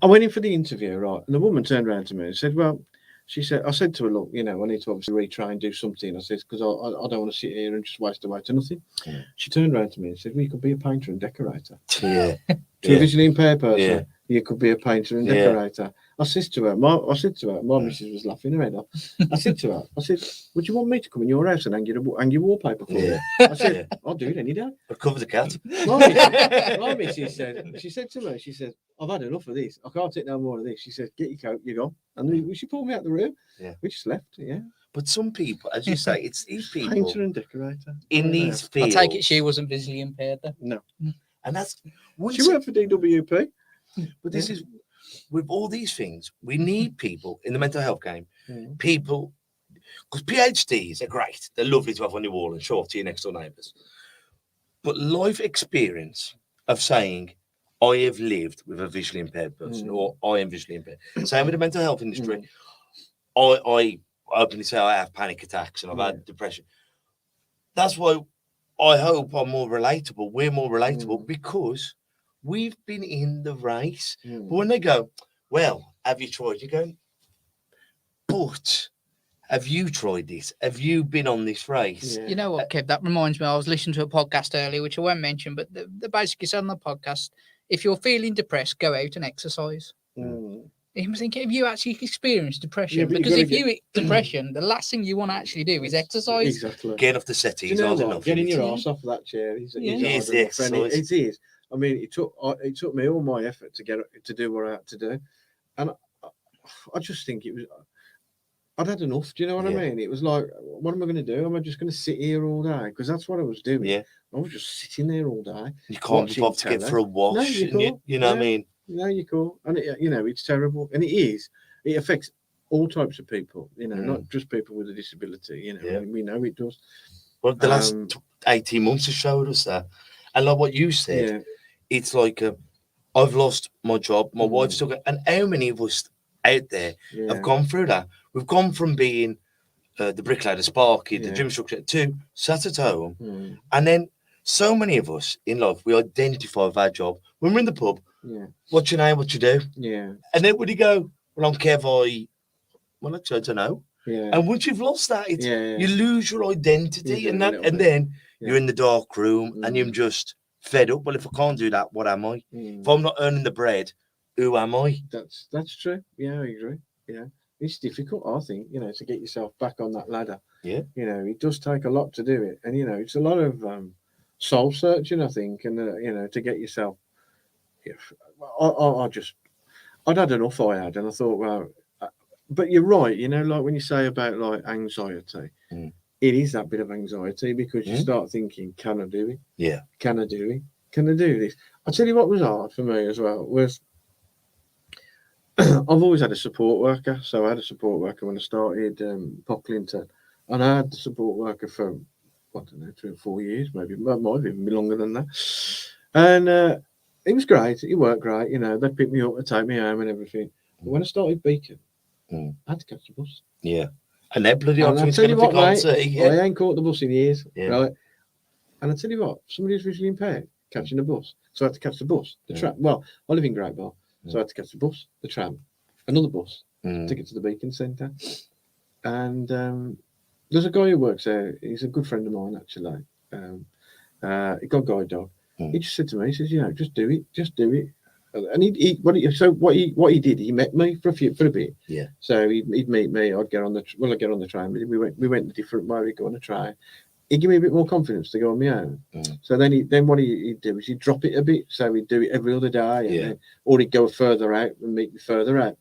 I went in for the interview, right, and the woman turned around to me and said, "Well," she said, "I said to her, look, I need to obviously retry and do something." I said, "Because I don't want to sit here and just waste away to nothing." Yeah. She turned around to me and said, "Well, you could be a painter and decorator." Yeah. To a visually impaired person, you could be a painter and decorator. I said to her, my missus was laughing her head off. I said, "Would you want me to come in your house and hang your wallpaper for you?" I said, "I'll do it any day." I'll cover the cat. My missus said to me, she said, "I've had enough of this. I can't take no more of this." She said, "Get your coat, you're gone." And she pulled me out of the room. Yeah. We just left. Yeah. But some people, as you say, it's these people. Painter and decorator. In these fields. I take it she wasn't visually impaired then. No. And that's... She worked for DWP. But this is... With all these things, we need people in the mental health game. People... Because PhDs are great. They're lovely to have on your wall and show off to your next door neighbours. But life experience of saying, I have lived with a visually impaired person or I am visually impaired. Same with the mental health industry. I openly say I have panic attacks and I've had depression. That's why I hope I'm more relatable. We're more relatable because we've been in the race. But when they go, well, have you tried? You go, but have you tried this? Have you been on this race? You know what, Kev? That reminds me, I was listening to a podcast earlier, which I won't mention, but they basically said on the podcast, if you're feeling depressed, go out and exercise. I'm thinking, have you actually experienced depression? Because if you depression, the last thing you want to actually do is exercise. Exactly. Get off the settee. You know what? Getting your ass off that chair is the exercise. It is. I mean, it took me all my effort to do what I had to do, and I just think it was. I'd had enough. Do you know what I mean? It was like, what am I going to do? Am I just going to sit here all day? Because that's what I was doing. Yeah. I was just sitting there all day. You can't be bothered to get for a wash. No, you know what I mean? No, you can't. And it's terrible. And it is. It affects all types of people. Not just people with a disability. We know it does. Well, the last 18 months have showed us that. And like what you said, it's like I've lost my job. My wife's still got, and how many of us out there have gone through that? We've gone from being the bricklayer, the sparky, the gym instructor, to sat at home. And then so many of us in life, we identify with our job. When we're in the pub, what's your name, what you do? Yeah. And then when you go, well, I'm Kev, actually, I don't know. Yeah. And once you've lost that, it's, Yeah. you lose your identity, You do, and a that, little and bit. then Yeah. you're in the dark room, and you're Mm. just fed up. Well, if I can't do that, what am I? Mm. If I'm not earning the bread, who am I? That's true. Yeah, I agree. Yeah, it's difficult, I think, to get yourself back on that ladder. Yeah. It does take a lot to do it, and it's a lot of soul searching, I think, and to get yourself. Yeah, I'd had enough. I had, and I thought, well, but you're right. Like when you say about like anxiety, it is that bit of anxiety because you start thinking, can I do it? Yeah. Can I do it? Can I do this? I'll tell you what was hard for me as well was. I've always had a support worker, so I had a support worker when I started Pocklington, and I had the support worker for I don't know 3 or 4 years, maybe it might even be longer than that. And it was great. It worked great. They'd pick me up and take me home and everything. But when I started Beacon, I had to catch the bus. Yeah, and they're bloody And hard I to tell you what, mate, yeah. I ain't caught the bus in years, Yeah. right? And I tell you what, somebody who's visually impaired catching a bus, so I had to catch the bus, the tram. Well, I live in Great Bar, so I had to catch the bus, the tram, another bus to get to the Beacon Centre. And there's a guy who works there. He's a good friend of mine, actually. He got guide dog. He just said to me, he says, just do it, just do it. And what he did, he met me for a bit. Yeah. So he'd meet me. I'd get on the train. We went a different way. We'd go on a train. He'd give me a bit more confidence to go on my own. So then what he'd do is he'd drop it a bit. So he'd do it every other day, or he'd go further out and meet me further out.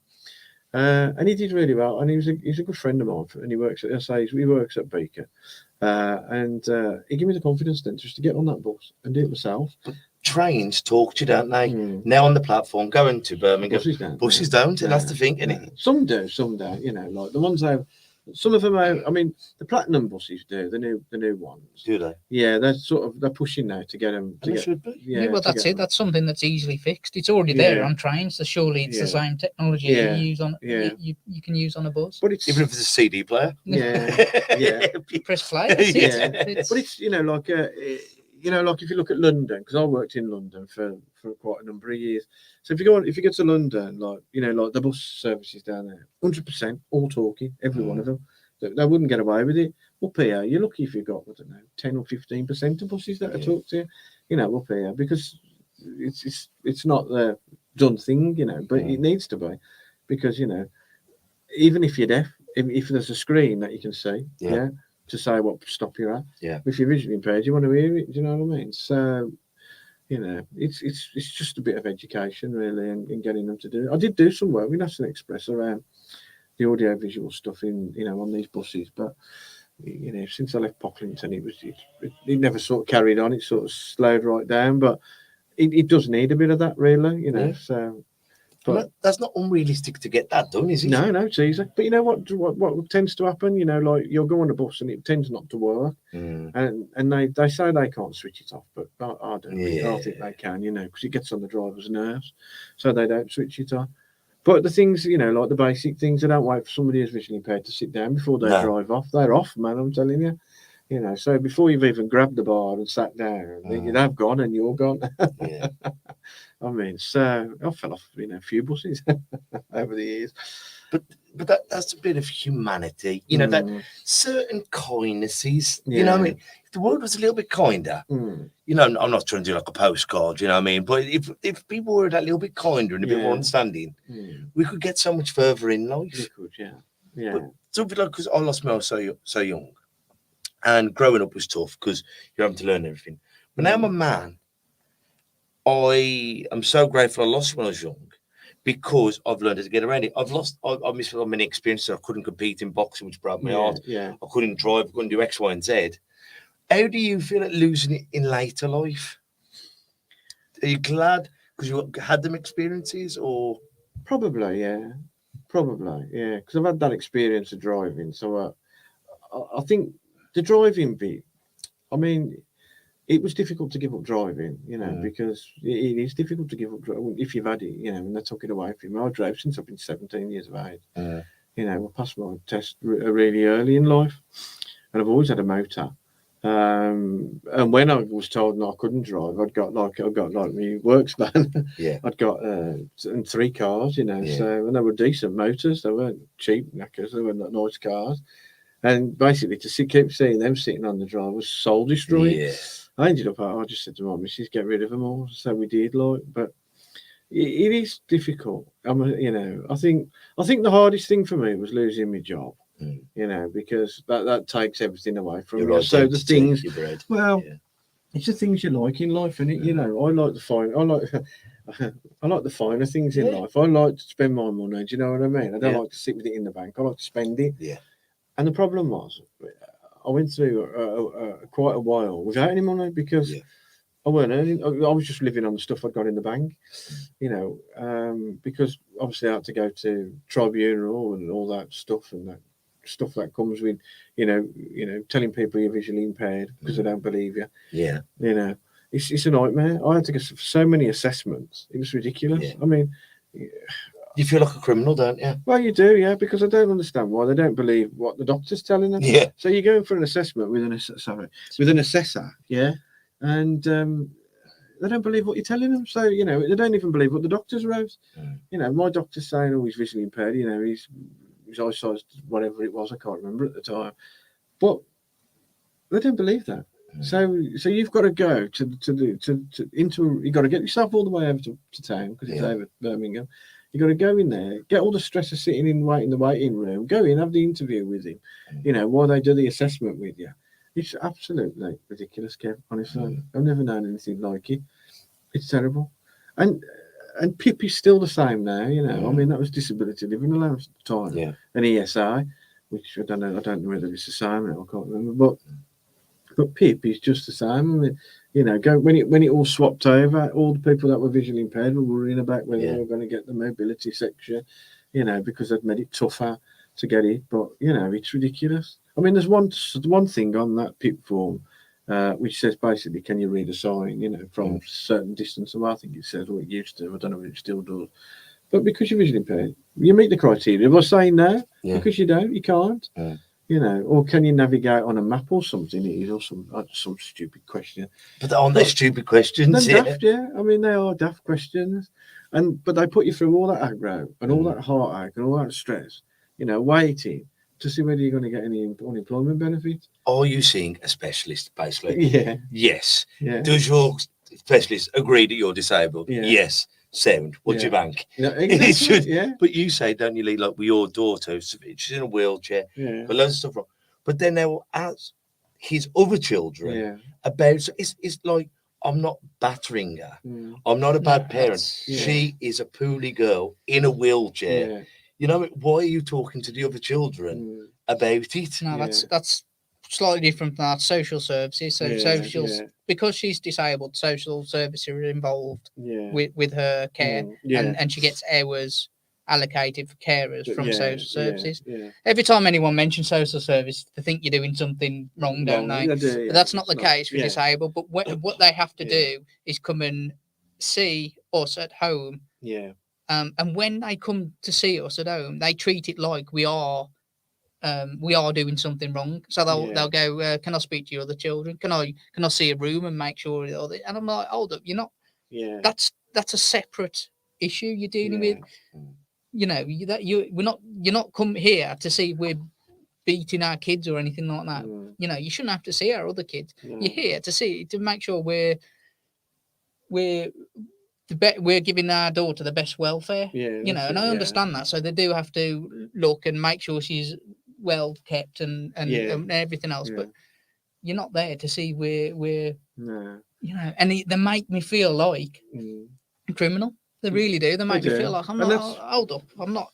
And he did really well. And he's a good friend of mine. And he works at Beacon. And he gave me the confidence then just to get on that bus and do it myself. But trains talk to you, don't they? Now on the platform going to Birmingham, buses don't, and that's the thing. And some do, some don't. Like the ones out. Some of them are. I mean, the platinum buses do the new ones. Do they? Yeah, they're pushing now to get them. Should be. Yeah, well, that's it. That's something that's easily fixed. It's already there on trains, so surely it's the same technology you use on. You can use on a bus. But it's even if it's a CD player. Yeah. Press play. That's it. But it's like if you look at London, because I worked in London for quite a number of years. So if you go to London, like the bus services down there, 100% all talking, every one of them. They wouldn't get away with it. Up here, you're lucky if you've got 10 or 15% of buses that talk to you. Up here, because it's not the done thing, but it needs to be, because even if you're deaf, if there's a screen that you can see, to say what stop you're at. Yeah. If you're visually impaired, you want to hear it. Do you know what I mean? So, it's just a bit of education really, and getting them to do it. I did do some work with National Express around the audio visual stuff in on these buses, but since I left Pocklington, it never sort of carried on. It sort of slowed right down, but it does need a bit of that really, So. But that's not unrealistic to get that done, is it? No, it's easy. But you know what tends to happen? Like you'll go on a bus and it tends not to work, and they say they can't switch it off, but I don't. I think they can, because it gets on the driver's nerves, so they don't switch it off. But the things, like the basic things, they don't wait for somebody who's visually impaired to sit down before they drive off. They're off, man. I'm telling you. So before you've even grabbed the bar and sat down, they've gone and you're gone. Yeah. I mean, so I fell off, a few buses over the years. But that's a bit of humanity, that certain kindnesses, you know what I mean? If the world was a little bit kinder, I'm not trying to do like a postcard, you know what I mean? But if people were that little bit kinder and a bit more understanding, we could get so much further in life. We could, yeah. But something like, because I lost my mum so young, and growing up was tough because you're having to learn everything. But now I'm a man. I am so grateful I lost when I was young, because I've learned how to get around it. I missed many experiences. I couldn't compete in boxing, which broke my heart. Yeah. I couldn't drive, I couldn't do X, Y, and Z. How do you feel at losing it in later life? Are you glad because you had them experiences, or? Probably, yeah. Because I've had that experience of driving. So I think the driving bit, I mean, it was difficult to give up driving, because it is difficult to give up driving if you've had it, and they took it away from me. I drove since I've been 17 years of age. I passed my test really early in life, and I've always had a motor. And when I was told I couldn't drive, I got like my works van. Yeah. I'd got and 3 cars, you know. Yeah. So, and they were decent motors. They weren't cheap knackers. They were not nice cars. And basically, keep seeing them sitting on the drive was soul destroying. Yeah. I ended up. I just said to my missus, "Get rid of them all." So we did, like, but it is difficult. You know, I think the hardest thing for me was losing my job. You know, because that takes everything away from you. So the things, well, it's the things you like in life, and you know, I like the finer things in life. I like to spend my money. Do you know what I mean? I don't like to sit with it in the bank. I like to spend it. Yeah. And the problem was, I went through quite a while without any money because I weren't earning. I was just living on the stuff I got in the bank, you know, because obviously I had to go to tribunal and all that stuff and that stuff that comes with, you know, telling people you're visually impaired because they don't believe you. Yeah. You know, it's a nightmare. I had to go for so many assessments. It was ridiculous. Yeah. I mean, you feel like a criminal, don't you? Well, you do, yeah, because I don't understand why they don't believe what the doctor's telling them. Yeah. So you're going for an assessment with an assessor, yeah, and they don't believe what you're telling them. So you know they don't even believe what the doctors wrote. You know, my doctor's saying, "Oh, he's visually impaired." You know, his eyesight, whatever it was, I can't remember at the time, but they don't believe that. So you've got to go you've got to get yourself all the way over to town because it's over Birmingham. You got to go in there, get all the stress of sitting in the waiting room, go in, have the interview with him, you know, while they do the assessment with you. It's absolutely ridiculous, Kev, honestly. I've never known anything like it. It's terrible. And PIP is still the same now, you know. I mean, that was disability living allowance at the time. Yeah. And ESI, which I don't know whether it's the same now, I can't remember. But PIP is just the same. I mean, you know, when it all swapped over, all the people that were visually impaired were worrying about whether they were going to get the mobility section, you know, because they'd made it tougher to get it. But you know, it's ridiculous. I mean, there's one thing on that PIP form, which says basically, can you read a sign, you know, from a certain distance? Well, I think it says, or it used to. I don't know if it still does. But because you're visually impaired, you meet the criteria. Am I saying no? Because you don't, you can't. You know, or can you navigate on a map or something? It is or some stupid question. But aren't they stupid questions? They're daft, yeah. I mean, they are daft questions, but they put you through all that aggro and all that heartache and all that stress. You know, waiting to see whether you're going to get any unemployment benefits. Are you seeing a specialist, basically? Yeah. Yes. Yeah. Does your specialist agree that you're disabled? Yeah. Yes. Sound. What's your bank? No, exactly. Yeah. But you say, don't you, Lee, like with your daughter, she's in a wheelchair, but loads of stuff wrong. But then they will ask his other children about. So it's like, I'm not battering her. I'm not a bad parent. She is a poorly girl in a wheelchair. You know, why are you talking to the other children about it? No, that's slightly different from that. Social services. So because she's disabled, social services are involved with her care, and she gets hours allocated for carers from social services. Every time anyone mentions social service, they think you're doing something wrong, don't they? But that's not the case for disabled. But what they have to do is come and see us at home. And when they come to see us at home, they treat it like we are doing something wrong. So they'll go, can I speak to your other children? Can I see a room and make sure? And I'm like, hold up, you're not. That's a separate issue you're dealing with. You know, you're not come here to see we're beating our kids or anything like that. You know, you shouldn't have to see our other kids. You're here to make sure we're giving our daughter the best welfare. You know, and I understand that. So they do have to look and make sure she's well kept and everything else. But you're not there to see we're you know, and they make me feel like a criminal. They really do. They make me feel like I'm not. Hold up, I'm not.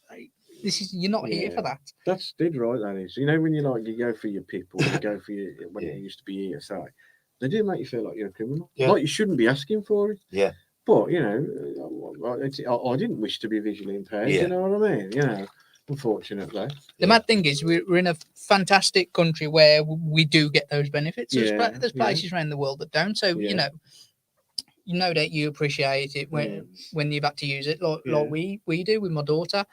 You're not here for that. That's dead right. That is. You know, when you go for your PIP or you go for when it used to be ESI, they do make you feel like you're a criminal. Like you shouldn't be asking for it. But you know, I didn't wish to be visually impaired. You know what I mean? You know, unfortunately. The mad thing is, we're in a fantastic country where we do get those benefits. There's places around the world that don't. So you know that you appreciate it when you've had to use it, like we do with my daughter.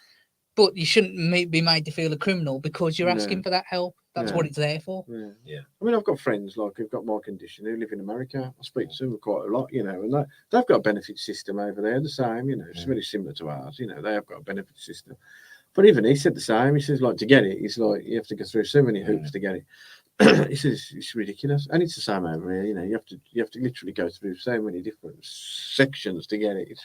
but you shouldn't be made to feel a criminal because you're asking No. for that help. That's No. what it's there for. Yeah. Yeah. I mean, I've got friends like who've got my condition who live in America. I speak to them quite a lot, you know, and they've got a benefit system over there, the same, you know, it's very similar to ours, you know, they have got a benefit system. But even he said the same. He says, like, to get it, it's like you have to go through so many hoops to get it. He says it's ridiculous, and it's the same over here. You know, you have to literally go through so many different sections to get it.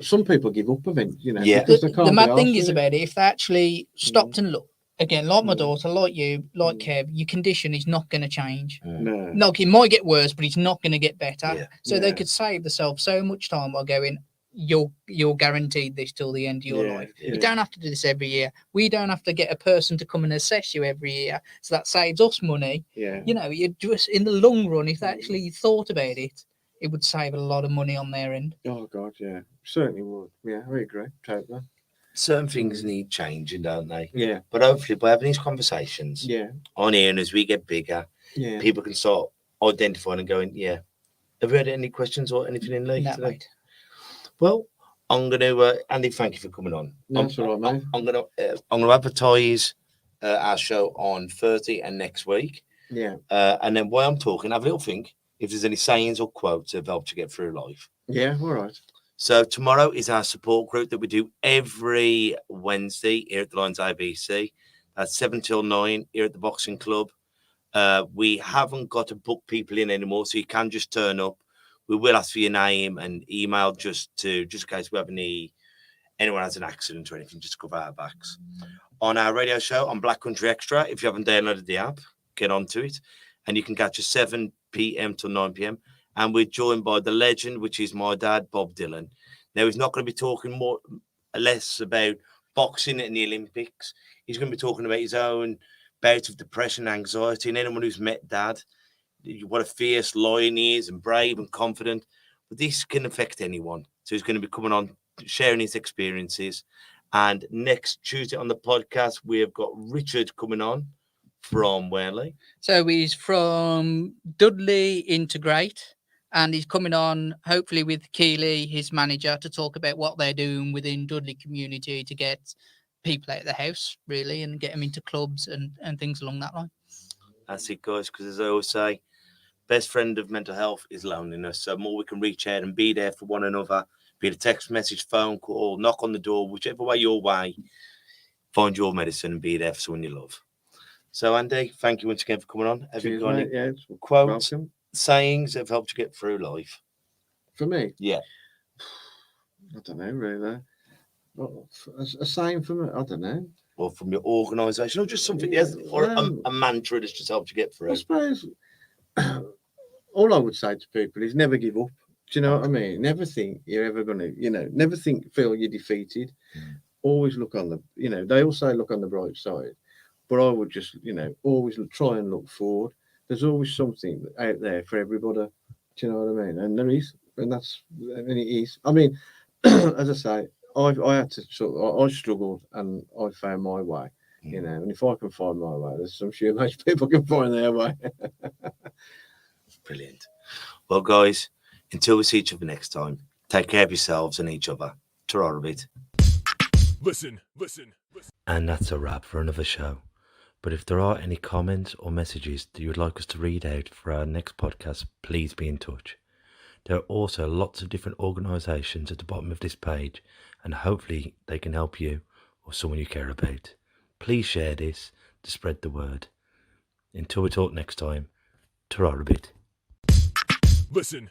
Some people give up eventually, you know, because they can't. The mad thing is about it, if they actually stopped and looked again, like my Mm. daughter, like you, like Kev, your condition is not going to change. No. No, it might get worse, but it's not going to get better. Yeah. So they could save themselves so much time by going, you're guaranteed this till the end of your life. You don't have to do this every year. We don't have to get a person to come and assess you every year. So that saves us money. Yeah. You know, you just in the long run, if they actually thought about it, it would save a lot of money on their end. Oh God, yeah, certainly would. Yeah, I agree totally. Certain things need changing, don't they? Yeah. But hopefully, by having these conversations Yeah. on here, and as we get bigger, Yeah. people can start identifying and going, yeah. Have you had any questions or anything in there today? Mate. Well, I'm going to, Andy, thank you for coming on. That's all right, mate. I'm going to advertise our show on Thursday and next week. Yeah. And then while I'm talking, have a little think if there's any sayings or quotes that have helped you get through life. Yeah, all right. So tomorrow is our support group that we do every Wednesday here at the Lions IBC. That's 7 till 9 here at the Boxing Club. We haven't got to book people in anymore, so you can just turn up. We will ask for your name and email just in case we have anyone has an accident or anything, just to cover our backs. On our radio show on Black Country Extra, if you haven't downloaded the app, get onto it. And you can catch us 7 p.m. till 9 p.m. And we're joined by the legend, which is my dad, Bob Dylan. Now, he's not going to be talking less about boxing and the Olympics. He's going to be talking about his own bout of depression and anxiety. And anyone who's met Dad, what a fierce lion he is and brave and confident. But this can affect anyone. So he's going to be coming on, sharing his experiences. And next Tuesday on the podcast, we have got Richard coming on from Wherley. So he's from Dudley Integrate, and he's coming on hopefully with Keeley, his manager, to talk about what they're doing within Dudley community to get people out of the house, really, and get them into clubs and things along that line. That's it, guys, because as I always say, best friend of mental health is loneliness. So the more we can reach out and be there for one another, be it a text message, phone call, knock on the door, whichever way your way, find your medicine and be there for someone you love. So, Andy, thank you once again for coming on. Have you got any quotes, sayings that have helped you get through life? For me? Yeah. I don't know, really. A saying for me? I don't know. Or from your organisation, or just something or a mantra that's just helped you get through? I suppose all I would say to people is never give up. Do you know what I mean? Never think you're ever going to, never feel you're defeated. Always look on they all say look on the bright side. But I would just, always try and look forward. There's always something out there for everybody. Do you know what I mean? And there is, and it is. I mean, as I say, I had to I struggled and I found my way, and if I can find my way, I'm sure most people can find their way. Brilliant. Well, guys, until we see each other next time, take care of yourselves and each other. Ta-ra a bit. Listen. And that's a wrap for another show. But if there are any comments or messages that you would like us to read out for our next podcast, please be in touch. There are also lots of different organisations at the bottom of this page, and hopefully they can help you or someone you care about. Please share this to spread the word. Until we talk next time, ta-ra a bit. Listen.